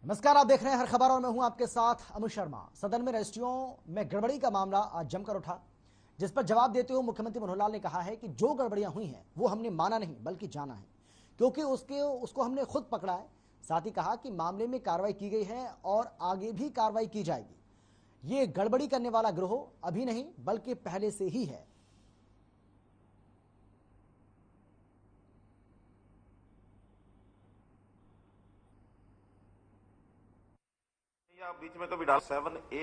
नमस्कार, आप देख रहे हैं हर खबर और मैं हूं आपके साथ अमित शर्मा। सदन में रजिस्ट्रियों में गड़बड़ी का मामला आज जमकर उठा, जिस पर जवाब देते हुए मुख्यमंत्री मनोहर लाल ने कहा है कि जो गड़बड़ियां हुई हैं वो हमने माना नहीं बल्कि जाना है, क्योंकि उसको हमने खुद पकड़ा है। साथ ही कहा कि मामले में कार्रवाई की गई है और आगे भी कार्रवाई की जाएगी। ये गड़बड़ी करने वाला गिरोह अभी नहीं बल्कि पहले से ही है। बीच में कभी डाल 7A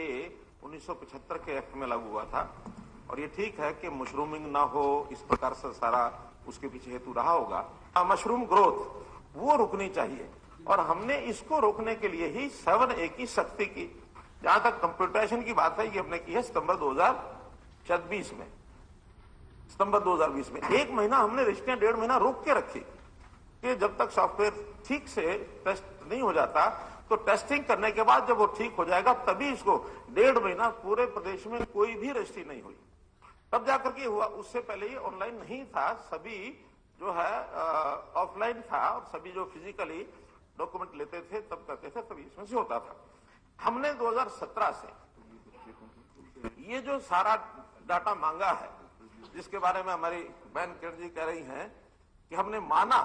1975 के एक्ट में लागू हुआ था और ये ठीक है कि मशरूमिंग ना हो, इस प्रकार से सारा उसके पीछे हेतु रहा होगा। मशरूम ग्रोथ वो रुकनी चाहिए और हमने इसको रोकने के लिए ही 7A की सख्ती की। जहां तक कंप्यूटेशन की बात है, ये हमने की है सितंबर 2024 में। सितंबर 2020 में 1 महीना हमने रजिस्ट्रियां 1.5 महीना रोक के रखी कि जब तक सॉफ्टवेयर ठीक से टेस्ट नहीं हो जाता, तो टेस्टिंग करने के बाद जब वो ठीक हो जाएगा तभी इसको 1.5 महीना पूरे प्रदेश में कोई भी रजिस्ट्री नहीं हुई, तब जाकर के हुआ। उससे पहले ये ऑनलाइन नहीं था, सभी जो है ऑफलाइन था और सभी जो फिजिकली डॉक्यूमेंट लेते थे तब करते थे, तभी इसमें से होता था। हमने 2017 से ये जो सारा डाटा मांगा है, जिसके बारे में हमारी बहन किरण जी कह रही हैं कि हमने माना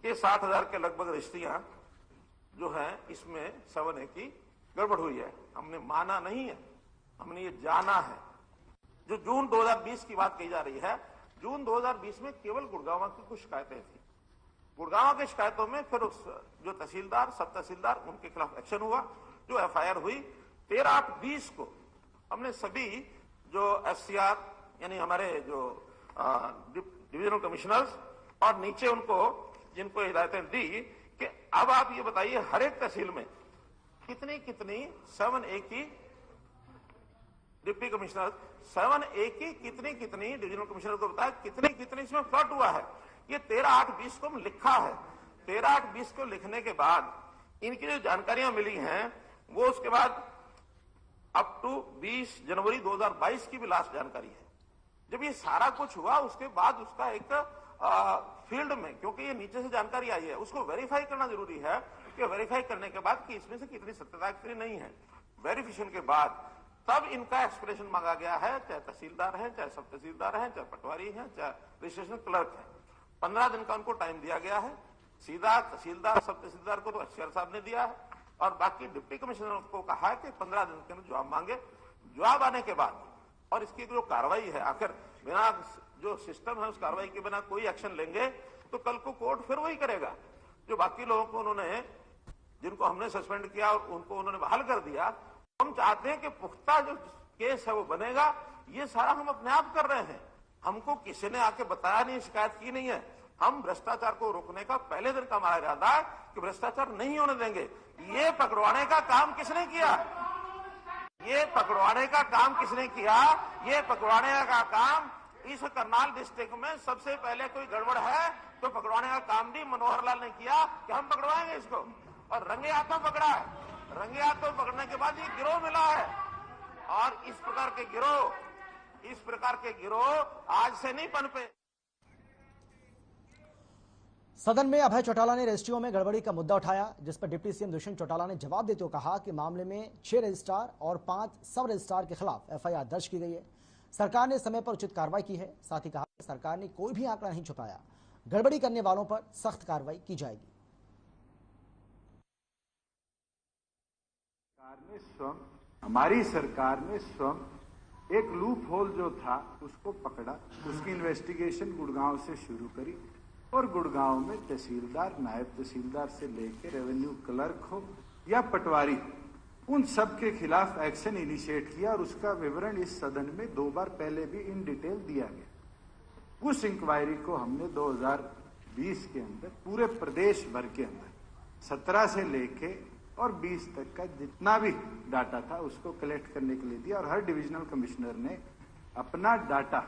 कि 60,000 के लगभग रजिस्ट्रियां जो है इसमें 7A की गड़बड़ हुई है। हमने माना नहीं है, हमने ये जाना है। जो जून 2020 की बात कही जा रही है, जून 2020 में केवल गुड़गांव की कुछ शिकायतें थी। गुड़गांव की शिकायतों में फिर उस जो तहसीलदार, सब तहसीलदार, उनके खिलाफ एक्शन हुआ, जो FIR हुई। 13/8/20 को हमने सभी जो FCR यानी हमारे जो डिविजनल कमिश्नर्स और नीचे उनको जिनको हिदायतें दी कि अब आप ये बताइए हर एक तहसील में कितनी कितनी 7A की डिप्टी कमिश्नर, 7A की कितनी कितनी डिविजनल कमिश्नर को बताया कितनी कितनी इसमें फ्लड हुआ है। ये 13/8/20 को लिखा है। 13/8/20 को लिखने के बाद इनकी जो जानकारियां मिली हैं वो उसके बाद अप टू 20 जनवरी 2022 की भी लास्ट जानकारी है। जब ये सारा कुछ हुआ उसके बाद उसका एक फील्ड में, क्योंकि ये नीचे से जानकारी आई है, उसको वेरीफाई करना जरूरी है कि वेरीफाई करने के बाद कि इसमें से कितनी सत्यता कितनी नहीं है। वेरिफिकेशन के बाद तब इनका एक्सप्लेनेशन मांगा गया है, चाहे तहसीलदार है, चाहे सब तहसीलदार है, चाहे पटवारी है, चाहे रजिस्ट्रेशन क्लर्क है। 15 दिन का उनको टाइम दिया गया है। सीधा तहसीलदार, सब तहसीलदार को तो HCR साहब ने दिया है और बाकी डिप्टी कमिश्नर को कहा है कि 15 दिन के अंदर जवाब मांगे। जवाब आने के बाद और इसकी जो कार्रवाई है, आखिर बिना जो सिस्टम है उस कार्रवाई के बिना कोई एक्शन लेंगे तो कल को कोर्ट फिर वही करेगा जो बाकी लोगों को उन्होंने, जिनको हमने सस्पेंड किया और उनको उन्होंने बहाल कर दिया। हम चाहते हैं कि पुख्ता जो केस है वो बनेगा। ये सारा हम अपने आप कर रहे हैं, हमको किसी ने आके बताया नहीं, शिकायत की नहीं है। हम भ्रष्टाचार को रोकने का पहले दिन का हमारा इरादा है कि भ्रष्टाचार नहीं होने देंगे। ये पकड़वाने का काम किसने किया? ये पकड़वाने का काम किसने किया? ये पकड़वाने का काम इस करनाल डिस्ट्रिक्ट में सबसे पहले कोई गड़बड़ है तो पकड़वाने का काम भी मनोहर लाल ने किया कि हम पकड़वाएंगे इसको, और रंगे हाथों पकड़ा है। रंगे हाथों पकड़ने के बाद ये गिरोह मिला है और इस प्रकार के गिरोह आज से नहीं पनपे। सदन में अभय चौटाला ने रजिस्ट्रियों में गड़बड़ी का मुद्दा उठाया, जिस पर डिप्टी सीएम दुष्यंत चौटाला ने जवाब देते हुए कहा कि मामले में 6 रजिस्ट्रार और 5 सब रजिस्ट्रार के खिलाफ FIR दर्ज की गई है। सरकार ने समय पर उचित कार्रवाई की है। साथ ही कहा कि सरकार ने कोई भी आंकड़ा नहीं छुपाया, गड़बड़ी करने वालों पर सख्त कार्रवाई की जाएगी। हमारी सरकार ने स्वयं एक लूप होल जो था उसको पकड़ा, उसकी इन्वेस्टिगेशन गुड़गांव से शुरू करी और गुड़गांव में तहसीलदार, नायब तहसीलदार से लेकर रेवेन्यू क्लर्क हो या पटवारी, उन सब के खिलाफ एक्शन इनिशिएट किया और उसका विवरण इस सदन में 2 बार पहले भी इन डिटेल दिया गया। उस इंक्वायरी को हमने 2020 के अंदर पूरे प्रदेश भर के अंदर 17 से लेके और 20 तक का जितना भी डाटा था उसको कलेक्ट करने के लिए दिया और हर डिविजनल कमिश्नर ने अपना डाटा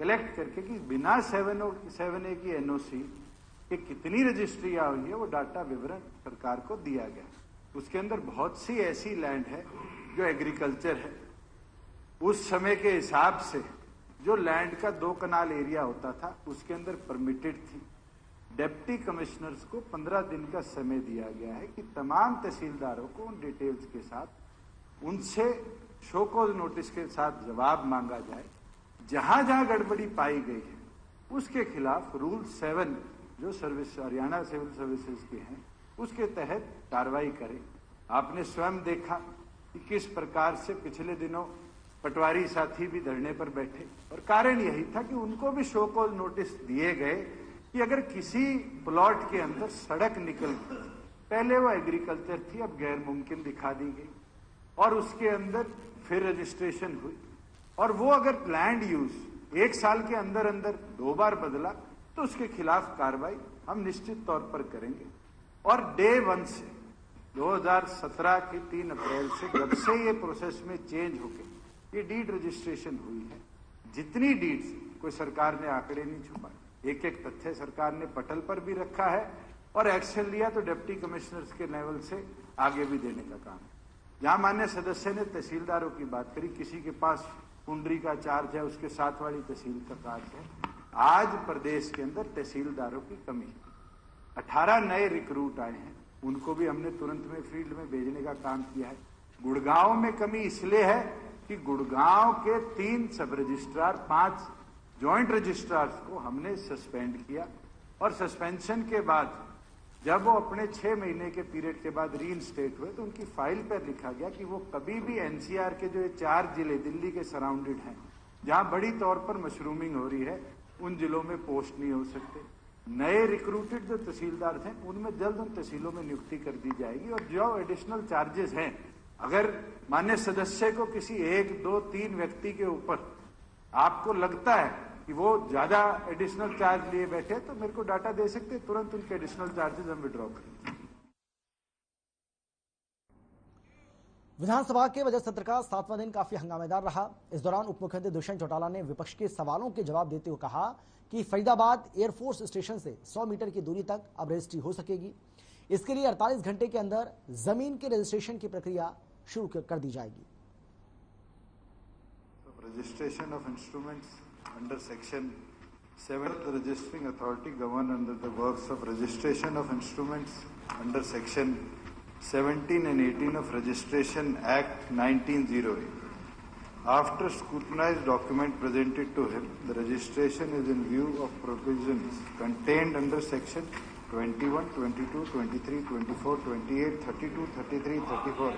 कलेक्ट करके कि बिना 7A की NOC कि कितनी रजिस्ट्रियां हुई है वो डाटा विवरण सरकार को दिया गया। उसके अंदर बहुत सी ऐसी लैंड है जो एग्रीकल्चर है, उस समय के हिसाब से जो लैंड का 2 कनाल एरिया होता था उसके अंदर परमिटेड थी, डिप्टी कमिश्नर्स को 15 दिन का समय दिया गया है कि तमाम तहसीलदारों को उन डिटेल्स के साथ उनसे शो कॉज नोटिस के साथ जवाब मांगा जाए। जहां जहां गड़बड़ी पाई गई है उसके खिलाफ रूल 7 जो सर्विस हरियाणा सिविल सर्विसेज के हैं उसके तहत कार्रवाई करें। आपने स्वयं देखा कि किस प्रकार से पिछले दिनों पटवारी साथी भी धरने पर बैठे और कारण यही था कि उनको भी शो कॉज नोटिस दिए गए कि अगर किसी प्लॉट के अंदर सड़क निकल गई, पहले वो एग्रीकल्चर थी अब गैर मुमकिन दिखा दी गई और उसके अंदर फिर रजिस्ट्रेशन हुई और वो अगर लैंड यूज 1 साल के अंदर अंदर 2 बार बदला तो उसके खिलाफ कार्रवाई हम निश्चित तौर पर करेंगे। और डे 1 से 2017 की 3 अप्रैल से जब से ये प्रोसेस में चेंज हो गई ये डीड रजिस्ट्रेशन हुई है, जितनी डीड्स कोई सरकार ने आंकड़े नहीं छुपाए, एक एक तथ्य सरकार ने पटल पर भी रखा है और एक्शन लिया तो डिप्टी कमिश्नर्स के लेवल से आगे भी देने का काम है। जहां मान्य सदस्य ने तहसीलदारों की बात करी, किसी के पास कुंडरी का चार्ज है, उसके साथ वाली तहसील का चार्ज है। आज प्रदेश के अंदर तहसीलदारों की कमी है। 18 नए रिक्रूट आए हैं, उनको भी हमने तुरंत में फील्ड में भेजने का काम किया है। गुड़गांव में कमी इसलिए है कि गुड़गांव के 3 सब रजिस्ट्रार 5 ज्वाइंट रजिस्ट्रार्स को हमने सस्पेंड किया और सस्पेंशन के बाद जब वो अपने 6 महीने के पीरियड के बाद रीइंस्टेट हुए तो उनकी फाइल पर लिखा गया कि वो कभी भी एनसीआर के जो ये 4 जिले दिल्ली के सराउंडेड हैं जहां बड़ी तौर पर मशरूमिंग हो रही है उन जिलों में पोस्ट नहीं हो सकते। नए रिक्रूटेड जो तहसीलदार थे उनमें जल्द उन तहसीलों में नियुक्ति कर दी जाएगी और जो एडिशनल चार्जेस हैं अगर मान्य सदस्य को किसी 1, 2, 3 व्यक्ति के ऊपर आपको लगता है कि वो ज्यादा एडिशनल चार्ज लिए बैठे तो मेरे को डाटा दे सकते, तुरंत उनके एडिशनल चार्जेस हम विड्रॉ करेंगे। विधानसभा के बजट सत्र का 7वां दिन काफी हंगामेदार रहा। इस दौरान उप मुख्यमंत्री दुष्यंत चौटाला ने विपक्ष के सवालों के जवाब देते हुए कहा कि फरीदाबाद एयरफोर्स स्टेशन से 100 मीटर की दूरी तक अब रजिस्ट्री हो सकेगी। इसके लिए 48 घंटे के अंदर जमीन के रजिस्ट्रेशन की प्रक्रिया शुरू कर दी जाएगी। Registration of instruments under section 7 the registering authority govern under the works of registration of instruments under section 17 and 18 of Registration Act 1908. After scrutinized document presented to him, the registration is in view of provisions contained under section 21, 22, 23, 24, 28, 32, 33, 34.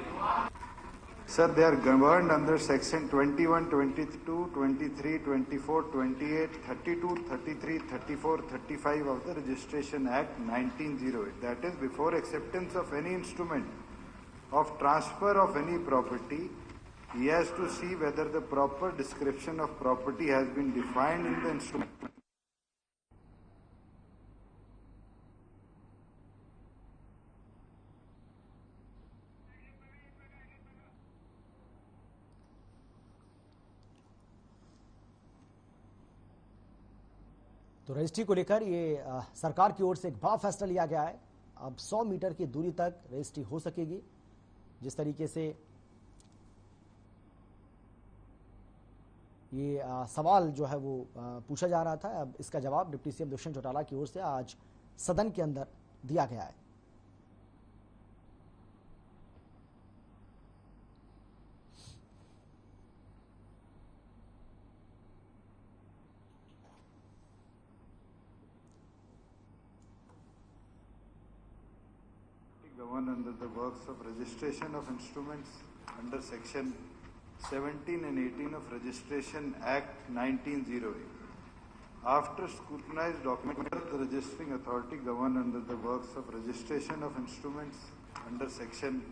Sir, they are governed under section 21, 22, 23, 24, 28, 32, 33, 34, 35 of the Registration Act 1908. That is, before acceptance of any instrument of transfer of any property, he has to see whether the proper description of property has been defined in the instrument. तो registry को लेकर ये सरकार की ओर से एक बड़ा फैसला लिया गया है। अब 100 मीटर की दूरी तक रजिस्ट्री हो सकेगी। जिस तरीके से ये सवाल जो है वो पूछा जा रहा था, अब इसका जवाब डिप्टी सीएम दुष्यंत चौटाला की ओर से आज सदन के अंदर दिया गया है। Govern under the works of registration of instruments under section 17 and 18 of Registration Act 1908. After scrutinized document, the registering authority govern under the works of registration of instruments under section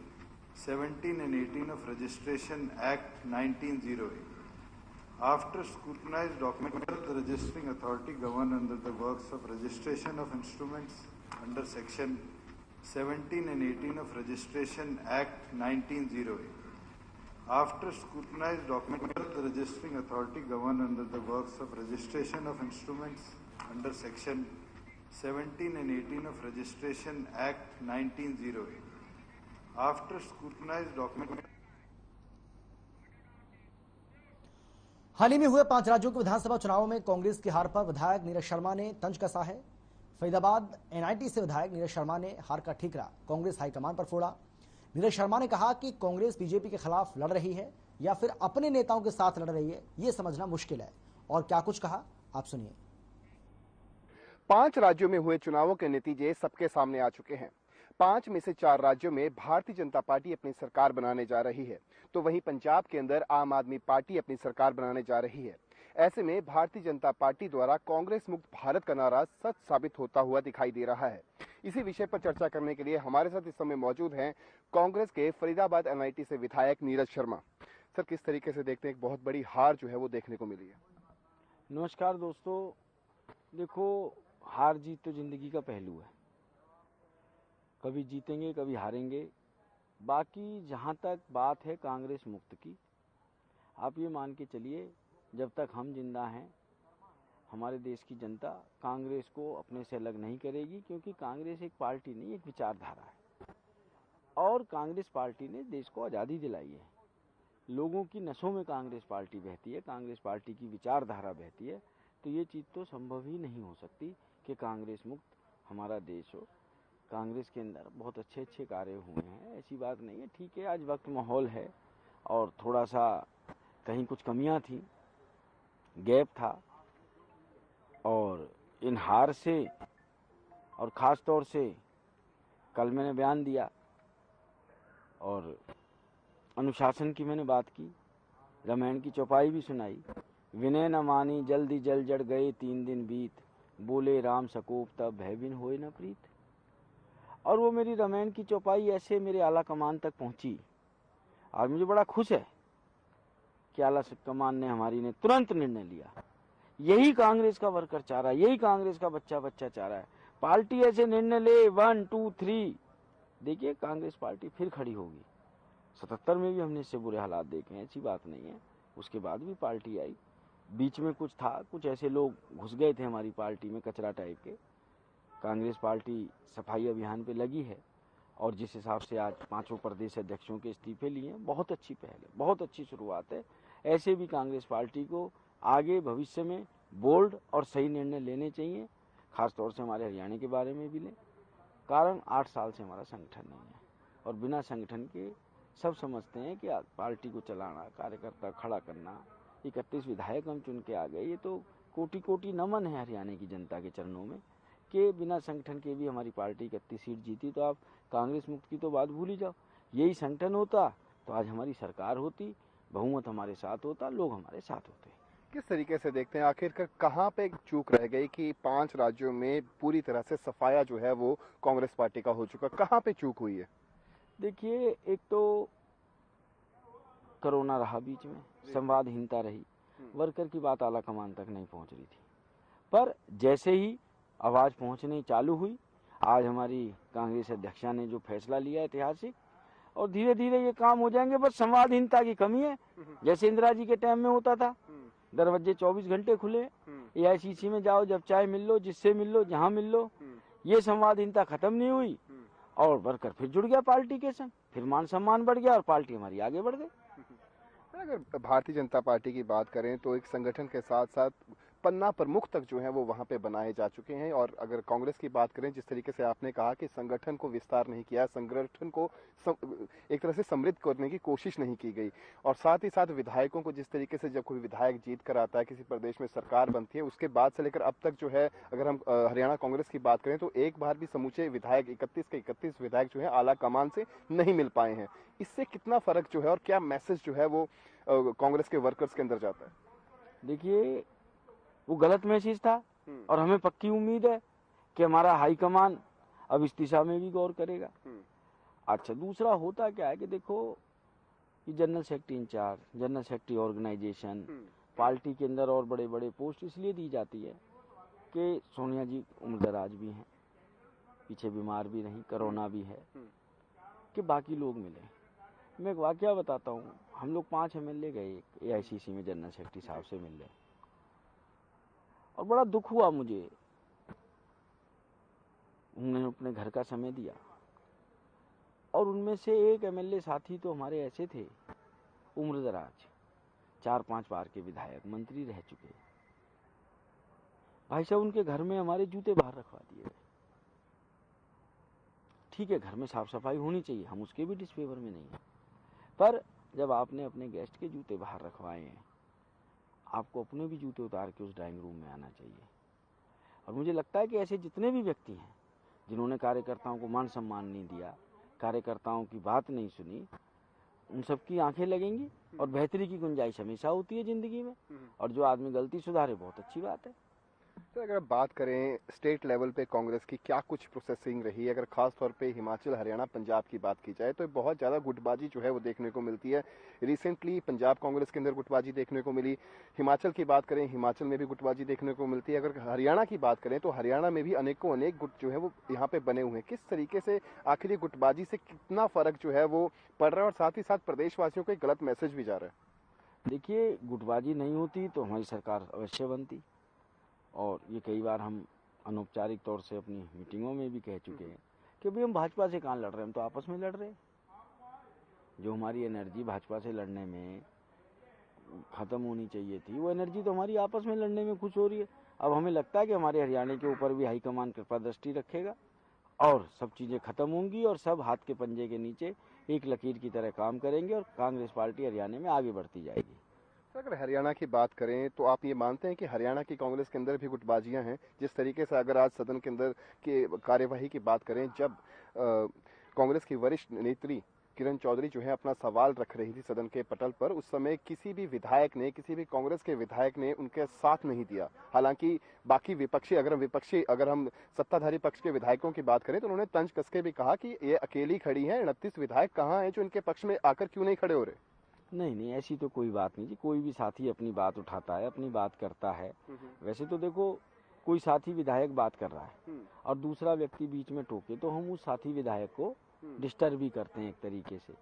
17 and 18 of Registration Act 1908. After scrutinized document, the registering authority govern under the works of registration of instruments under section 17 and 18 of Registration Act 1908. After scrutinized document, the registering authority govern under the works of registration of instruments under section 17 and 18 of Registration Act 1908. After scrutinized document. हाल ही में हुए 5 राज्यों के विधानसभा चुनावों में कांग्रेस की हार पर विधायक नीरज शर्मा ने तंज कसा है। फरीदाबाद एनआईटी से विधायक नीरज शर्मा ने हार का ठीकरा कांग्रेस हाईकमान पर फोड़ा। नीरज शर्मा ने कहा कि कांग्रेस बीजेपी के खिलाफ लड़ रही है या फिर अपने नेताओं के साथ लड़ रही है, ये समझना मुश्किल है। और क्या कुछ कहा, आप सुनिए। 5 राज्यों में हुए चुनावों के नतीजे सबके सामने आ चुके हैं। 5 में से 4 राज्यों में भारतीय जनता पार्टी अपनी सरकार बनाने जा रही है, तो वहीं पंजाब के अंदर आम आदमी पार्टी अपनी सरकार बनाने जा रही है। ऐसे में भारतीय जनता पार्टी द्वारा कांग्रेस मुक्त भारत का नारा सच साबित होता हुआ दिखाई दे रहा है। इसी विषय पर चर्चा करने के लिए हमारे साथ इस समय मौजूद हैं कांग्रेस के फरीदाबाद एनआईटी से विधायक नीरज शर्मा। सर, किस तरीके से देखते हैं एक बहुत बड़ी हार जो है वो देखने को मिली है? नमस्कार दोस्तों, देखो हार जीत तो जिंदगी का पहलू है, कभी जीतेंगे कभी हारेंगे। बाकी जहाँ तक बात है कांग्रेस मुक्त की, आप ये मान के चलिए जब तक हम जिंदा हैं हमारे देश की जनता कांग्रेस को अपने से अलग नहीं करेगी, क्योंकि कांग्रेस एक पार्टी नहीं, एक विचारधारा है। और कांग्रेस पार्टी ने देश को आज़ादी दिलाई है। लोगों की नसों में कांग्रेस पार्टी बहती है, कांग्रेस पार्टी की विचारधारा बहती है। तो ये चीज़ तो संभव ही नहीं हो सकती कि कांग्रेस मुक्त हमारा देश हो। कांग्रेस के अंदर बहुत अच्छे अच्छे कार्य हुए हैं, ऐसी बात नहीं है। ठीक है, आज वक्त माहौल है और थोड़ा सा कहीं कुछ कमियां थी, गैप था। और इन हार से और ख़ास तौर से कल मैंने बयान दिया और अनुशासन की मैंने बात की, रामायण की चौपाई भी सुनाई। विनय न मानी जल्दी जल जड़ गए 3 दिन बीत, बोले राम सकोप तब भय बिन होए न प्रीत। और वो मेरी रामायण की चौपाई ऐसे मेरे आला कमान तक पहुंची। आज मुझे बड़ा खुश है कि आला कमान ने हमारी ने तुरंत निर्णय लिया। यही कांग्रेस का वर्कर चाह रहा है, यही कांग्रेस का बच्चा चाह रहा है। पार्टी ऐसे निर्णय ले 1 2 3, देखिए कांग्रेस पार्टी फिर खड़ी होगी। 77 में भी हमने इससे बुरे हालात देखे हैं, ऐसी बात नहीं है। उसके बाद भी पार्टी आई। बीच में कुछ था, कुछ ऐसे लोग घुस गए थे हमारी पार्टी में, कचरा टाइप के। कांग्रेस पार्टी सफाई अभियान पे लगी है और जिस हिसाब से आज 5 प्रदेश अध्यक्षों के इस्तीफे लिए हैं, बहुत अच्छी पहल है, बहुत अच्छी शुरुआत है। ऐसे भी कांग्रेस पार्टी को आगे भविष्य में बोल्ड और सही निर्णय लेने चाहिए, खासतौर से हमारे हरियाणा के बारे में भी लें। कारण 8 साल से हमारा संगठन नहीं है और बिना संगठन के सब समझते हैं कि पार्टी को चलाना, कार्यकर्ता खड़ा करना। 31 विधायक हम चुन के आ गए, ये तो कोटि कोटि नमन है हरियाणा की जनता के चरणों में कि बिना संगठन के भी हमारी पार्टी 31 सीट जीती। तो आप कांग्रेस मुक्त की तो बात भूल ही जाओ। यही संगठन होता तो आज हमारी सरकार होती, बहुमत हमारे साथ होता, लोग हमारे साथ होते। किस तरीके से देखते हैं आखिरकार कहां पे चूक रह गई कि 5 राज्यों में पूरी तरह से सफाया जो है वो कांग्रेस पार्टी का हो चुका, कहां पे चूक हुई है? देखिए, एक तो कोरोना रहा, बीच में संवादहीनता रही, वर्कर की बात आला कमान तक नहीं पहुंच रही थी। पर जैसे ही आवाज पहुंचनी चालू हुई, आज हमारी कांग्रेस अध्यक्षा ने जो फैसला लिया ऐतिहासिक, और धीरे धीरे ये काम हो जाएंगे। बस संवादहीनता की कमी है। जैसे इंदिरा जी के टाइम में होता था, दरवाजे 24 घंटे खुले, एआईसीसी में जाओ, जब चाहे मिल लो, जिससे मिल लो, जहां मिल लो। ये संवादहीनता खत्म नहीं हुई और वर्कर फिर जुड़ गया पार्टी के संग, फिर मान सम्मान बढ़ गया और पार्टी हमारी आगे बढ़ गई। अगर भारतीय जनता पार्टी की बात करें तो एक संगठन के साथ साथ पन्ना प्रमुख तक जो है वो वहां पे बनाए जा चुके हैं। और अगर कांग्रेस की बात करें, जिस तरीके से आपने कहा कि संगठन को विस्तार नहीं किया, संगठन को एक तरह से समृद्ध करने की कोशिश नहीं की गई, और साथ ही साथ विधायकों को जिस तरीके से जब कोई विधायक जीत कर आता है, किसी प्रदेश में सरकार बनती है, उसके बाद से लेकर अब तक जो है, अगर हम हरियाणा कांग्रेस की बात करें तो एक बार भी समूचे विधायक 31 के 31 विधायक जो है आला कमान से नहीं मिल पाए हैं। इससे कितना फर्क जो है और क्या मैसेज जो है वो कांग्रेस के वर्कर्स के अंदर जाता है? देखिए, वो गलत मैसेज था और हमें पक्की उम्मीद है कि हमारा हाईकमान अब इस दिशा में भी गौर करेगा। अच्छा, दूसरा होता क्या है कि देखो, ये general secretary incharge, general secretary organisation, party के अंदर और बड़े बड़े पोस्ट इसलिए दी जाती है कि सोनिया जी उम्रदराज भी हैं, पीछे बीमार भी रही, कोरोना भी है, कि बाकी लोग मिले। मैं एक वाकया बताता हूँ। हम लोग 5 एमएलए गए एआईसीसी में जनरल सेक्रेटरी साहब से मिलने, और बड़ा दुख हुआ मुझे। उन्होंने अपने घर का समय दिया और उनमें से एक एमएलए साथी तो हमारे ऐसे थे, उम्रदराज, 4-5 बार के विधायक, मंत्री रह चुके। भाई साहब उनके घर में हमारे जूते बाहर रखवा दिए गए। ठीक है, घर में साफ सफाई होनी चाहिए, हम उसके भी डिसफेवर में नहीं है, पर जब आपने अपने गेस्ट के जूते बाहर रखवाए हैं, आपको अपने भी जूते उतार के उस ड्राइंग रूम में आना चाहिए। और मुझे लगता है कि ऐसे जितने भी व्यक्ति हैं जिन्होंने कार्यकर्ताओं को मान सम्मान नहीं दिया, कार्यकर्ताओं की बात नहीं सुनी, उन सबकी आंखें लगेंगी। और बेहतरी की गुंजाइश हमेशा होती है जिंदगी में, और जो आदमी गलती सुधारे बहुत अच्छी बात है। तो अगर बात करें स्टेट लेवल पे कांग्रेस की क्या कुछ प्रोसेसिंग रही है, अगर खास तौर पे हिमाचल, हरियाणा, पंजाब की बात की जाए तो बहुत ज़्यादा गुटबाजी जो है वो देखने को मिलती है। रिसेंटली पंजाब कांग्रेस के अंदर गुटबाजी देखने को मिली, हिमाचल की बात करें हिमाचल में भी गुटबाजी देखने को मिलती है। अगर हरियाणा की बात करें तो हरियाणा में भी अनेकों अनेक गुट जो है वो यहाँ पे बने हुए हैं। किस तरीके से आखिर ये गुटबाजी से कितना फर्क जो है वो पड़ रहा है और साथ ही साथ प्रदेशवासियों को एक गलत मैसेज भी जा रहा है? देखिए, गुटबाजी नहीं होती तो हमारी सरकार अवश्य बनती, और ये कई बार हम अनौपचारिक तौर से अपनी मीटिंगों में भी कह चुके हैं कि भाई हम भाजपा से कहाँ लड़ रहे हैं, हम तो आपस में लड़ रहे हैं। जो हमारी एनर्जी भाजपा से लड़ने में ख़त्म होनी चाहिए थी, वो एनर्जी तो हमारी आपस में लड़ने में खुश हो रही है। अब हमें लगता है कि हमारे हरियाणा के ऊपर भी हाईकमान कृपा दृष्टि रखेगा और सब चीज़ें ख़त्म होंगी और सब हाथ के पंजे के नीचे एक लकीर की तरह काम करेंगे और कांग्रेस पार्टी हरियाणा में आगे बढ़ती जाएगी। अगर हरियाणा की बात करें तो आप ये मानते हैं कि हरियाणा की कांग्रेस के अंदर भी गुटबाजियां हैं? जिस तरीके से अगर आज सदन के अंदर की कार्यवाही की बात करें, जब कांग्रेस की वरिष्ठ नेत्री किरण चौधरी जो है अपना सवाल रख रही थी सदन के पटल पर, उस समय किसी भी विधायक ने, किसी भी कांग्रेस के विधायक ने उनके साथ नहीं दिया। हालांकि बाकी अगर हम सत्ताधारी पक्ष के विधायकों की बात करें तो उन्होंने तंज कस के भी कहा कि ये अकेली खड़ी है, 29 विधायक कहाँ हैं जो इनके पक्ष में आकर क्यों नहीं खड़े हो रहे? नहीं, ऐसी तो कोई बात नहीं जी। कोई भी साथी अपनी बात उठाता है, अपनी बात करता है। वैसे तो देखो, कोई साथी विधायक बात कर रहा है और दूसरा व्यक्ति बीच में टोके तो हम उस साथी विधायक को डिस्टर्ब भी करते हैं एक तरीके से।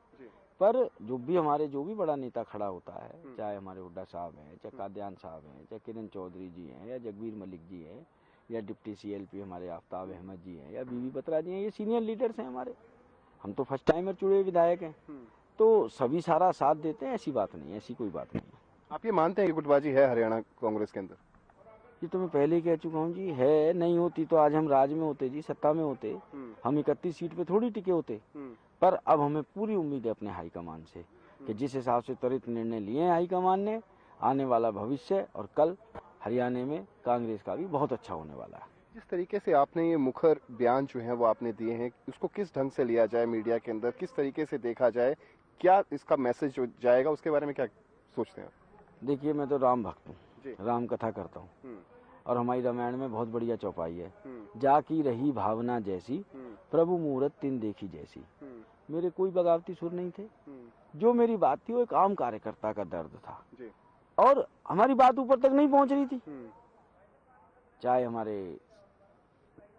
पर जो भी बड़ा नेता खड़ा होता है, चाहे हमारे हुड्डा साहब हैं, चाहे कादयान साहब हैं, चाहे किरण चौधरी जी हैं, या जगबीर मलिक जी हैं, या डिप्टी CLP हमारे आफ्ताब अहमद जी हैं, या बीबी बत्रा जी हैं, ये सीनियर लीडर्स हैं हमारे। हम तो फर्स्ट टाइमर चुने हुए विधायक हैं, तो सभी सारा साथ देते हैं। ऐसी बात नहीं है, ऐसी कोई बात नहीं है। आप ये मानते हैं कि गुटबाजी है हरियाणा कांग्रेस के अंदर? ये तो मैं पहले ही कह चुका हूँ जी, है। नहीं होती तो आज हम राज में होते जी, सत्ता में होते, हम 31 सीट पे थोड़ी टिके होते। पर अब हमें पूरी उम्मीद है अपने हाईकमान से कि जिस हिसाब से त्वरित निर्णय लिए हैं हाईकमान ने, आने वाला भविष्य और कल हरियाणा में कांग्रेस का भी बहुत अच्छा होने वाला है। जिस तरीके से आपने ये मुखर बयान जो है वो आपने दिए हैं, उसको किस ढंग से लिया जाए मीडिया के अंदर, किस तरीके से देखा जाए, क्या इसका मैसेज जो जाएगा, उसके बारे में क्या सोचते हैं? देखिए, मैं तो राम भक्त हूँ, राम कथा करता हूँ, और हमारी रामायण में बहुत बढ़िया चौपाई है, जाकी रही भावना जैसी, प्रभु मुहूर्त तिन देखी जैसी। मेरे कोई बगावती सुर नहीं थे, जो मेरी बात थी वो एक आम कार्यकर्ता का दर्द था, और हमारी बात ऊपर तक नहीं पहुंच रही थी। चाहे हमारे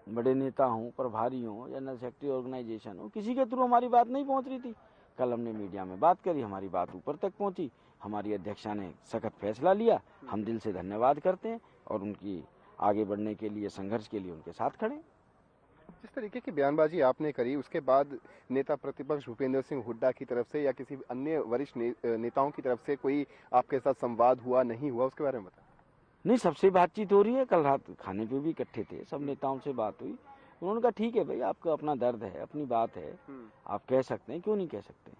बड़े नेता हों, प्रभारी हों, जनरल सेक्रेटरी ऑर्गेनाइजेशन हो, किसी के थ्रू हमारी बात नहीं पहुंच रही थी। कल हमने मीडिया में बात करी, हमारी बात ऊपर तक पहुंची, हमारी अध्यक्षा ने सख्त फैसला लिया, हम दिल से धन्यवाद करते हैं और उनकी आगे बढ़ने के लिए, संघर्ष के लिए उनके साथ खड़े। जिस तरीके की बयानबाजी आपने करी, उसके बाद नेता प्रतिपक्ष भूपेंद्र सिंह हुड्डा की तरफ से या किसी अन्य वरिष्ठ नेताओं की तरफ से कोई आपके साथ संवाद हुआ, नहीं हुआ, उसके बारे में बताएं। नहीं, सबसे बातचीत हो रही है। कल रात खाने पे भी इकट्ठे थे, सब नेताओं से बात हुई। उन्होंने कहा ठीक है भाई, आपका अपना दर्द है, अपनी बात है, आप कह सकते हैं, क्यों नहीं कह सकते,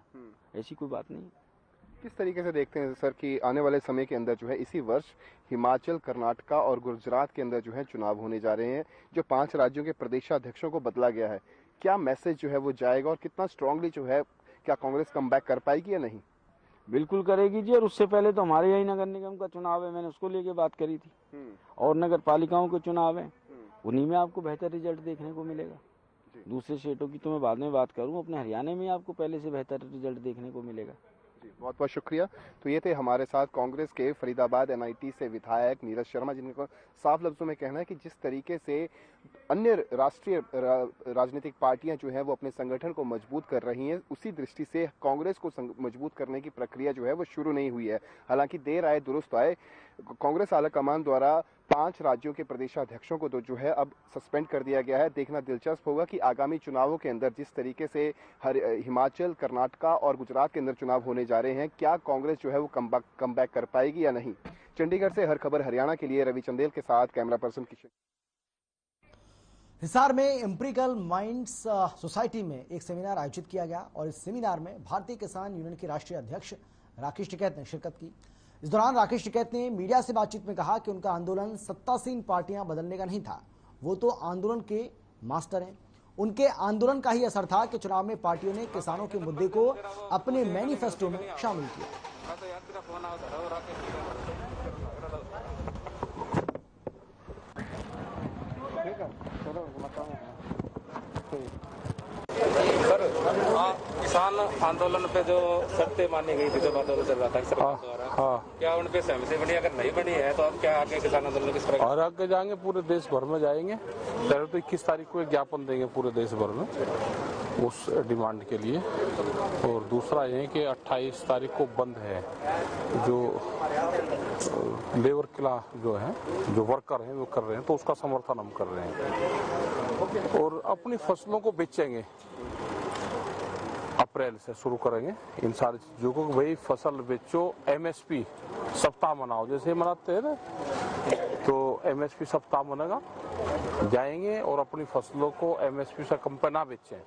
ऐसी कोई बात नहीं। किस तरीके से देखते हैं सर कि आने वाले समय के अंदर जो है इसी वर्ष हिमाचल, कर्नाटका और गुजरात के अंदर जो है चुनाव होने जा रहे हैं, जो 5 राज्यों के प्रदेशाध्यक्षों को बदला गया है, क्या मैसेज जो है वो जाएगा और कितना स्ट्रांगली जो है, क्या कांग्रेस कम बैक कर पाएगी या नहीं? बिल्कुल करेगी जी, और उससे पहले तो हमारे यही नगर निगम का चुनाव है, मैंने उसको लेके बात करी थी, और नगर पालिकाओं के चुनाव है, उन्हीं में आपको बेहतर रिजल्ट देखने को मिलेगा। दूसरे स्टेटों की तो मैं बाद में बात करूं, अपने हरियाणा में आपको पहले से बेहतर रिजल्ट देखने को मिलेगा। जी, बहुत बहुत शुक्रिया। तो ये थे हमारे साथ कांग्रेस के फरीदाबाद NIT से विधायक नीरज शर्मा, जिनको साफ लफ्जों में कहना है कि जिस तरीके से अन्य राष्ट्रीय राजनीतिक पार्टियां जो है वो अपने संगठन को मजबूत कर रही हैं, उसी दृष्टि से कांग्रेस को मजबूत करने की प्रक्रिया जो है वो शुरू नहीं हुई है। हालांकि देर आए दुरुस्त आए, कांग्रेस आलाकमान द्वारा 5 राज्यों के प्रदेशाध्यक्षों को तो जो है अब सस्पेंड कर दिया गया है। देखना दिलचस्प होगा कि आगामी चुनावों के अंदर जिस तरीके से हिमाचल, कर्नाटका और गुजरात के अंदर चुनाव होने जा रहे हैं, क्या कांग्रेस जो है वो कम बैक कर पाएगी या नहीं। चंडीगढ़ से हर खबर हरियाणा के लिए रवि चंदेल के साथ कैमरा पर्सन किशन। हिसार में एम्पिरिकल माइंड्स सोसाइटी में एक सेमिनार आयोजित किया गया और इस सेमिनार में भारतीय किसान यूनियन के राष्ट्रीय अध्यक्ष राकेश टिकैत ने शिरकत की। इस दौरान राकेश टिकैत ने मीडिया से बातचीत में कहा कि उनका आंदोलन सत्तासीन पार्टियां बदलने का नहीं था, वो तो आंदोलन के मास्टर हैं। उनके आंदोलन का ही असर था कि चुनाव में पार्टियों ने किसानों के मुद्दे को अपने मैनिफेस्टो में शामिल किया। सर, किसान आंदोलन पे जो शर्तें मानी गई थी, जो आंदोलन चल रहा था सरकार द्वारा, क्या उन पे सहमति बनी? अगर नहीं बनी है तो अब क्या आगे किसान आंदोलन किस तरह? और आगे जाएंगे, पूरे देश भर में जाएंगे। पहले तो 21 तारीख को एक ज्ञापन देंगे पूरे देश भर में उस डिमांड के लिए, और दूसरा ये कि 28 तारीख को बंद है, जो लेबर क्लास जो है, जो वर्कर हैं वो कर रहे हैं, तो उसका समर्थन हम कर रहे हैं। और अपनी फसलों को बेचेंगे, अप्रैल से शुरू करेंगे इन सारी चीजों को। भाई फसल बेचो, एमएसपी सप्ताह मनाओ, जैसे मनाते हैं ना, तो एमएसपी सप्ताह मनेगा, जाएंगे और अपनी फसलों को एमएसपी से कम पे ना बेचें।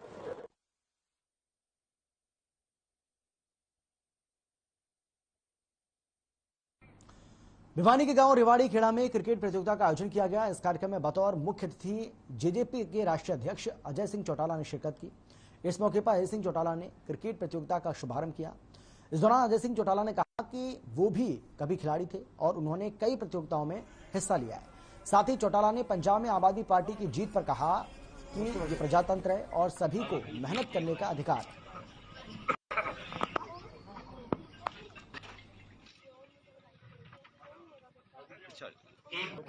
भिवानी के गांव रेवाड़ी खेड़ा में क्रिकेट प्रतियोगिता का आयोजन किया गया। इस कार्यक्रम में बतौर मुख्य अतिथि जेजेपी के राष्ट्रीय अध्यक्ष अजय सिंह चौटाला ने शिरकत की। इस मौके पर अजय सिंह चौटाला ने क्रिकेट प्रतियोगिता का शुभारंभ किया। इस दौरान अजय सिंह चौटाला ने कहा कि वो भी कभी खिलाड़ी थे और उन्होंने कई प्रतियोगिताओं में हिस्सा लिया है। साथ ही चौटाला ने पंजाब में आबादी पार्टी की जीत पर कहा कि ये प्रजातंत्र है और सभी को मेहनत करने का अधिकार है।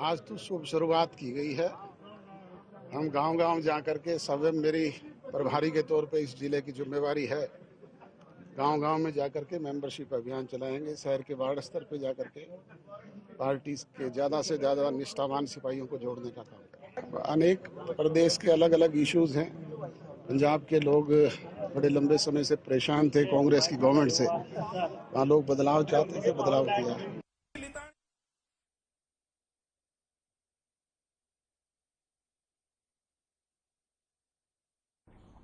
आज तो शुभ शुरुआत की गई है। हम गांव-गांव जाकर के स्वयं, मेरी प्रभारी के तौर पे इस जिले की जिम्मेवारी है, गांव-गांव में जाकर के मेंबरशिप अभियान चलाएंगे। शहर के वार्ड स्तर पे जाकर के पार्टी के ज्यादा से ज्यादा निष्ठावान सिपाहियों को जोड़ने का काम करेंगे। अनेक प्रदेश के अलग अलग इश्यूज हैं। पंजाब के लोग बड़े लंबे समय से परेशान थे कांग्रेस की गवर्नमेंट से, वहाँ लोग बदलाव चाहते थे, बदलाव किया है।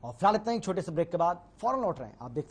और फिलहाल इतना ही। छोटे से ब्रेक के बाद फौरन लौट रहे हैं, आप देखते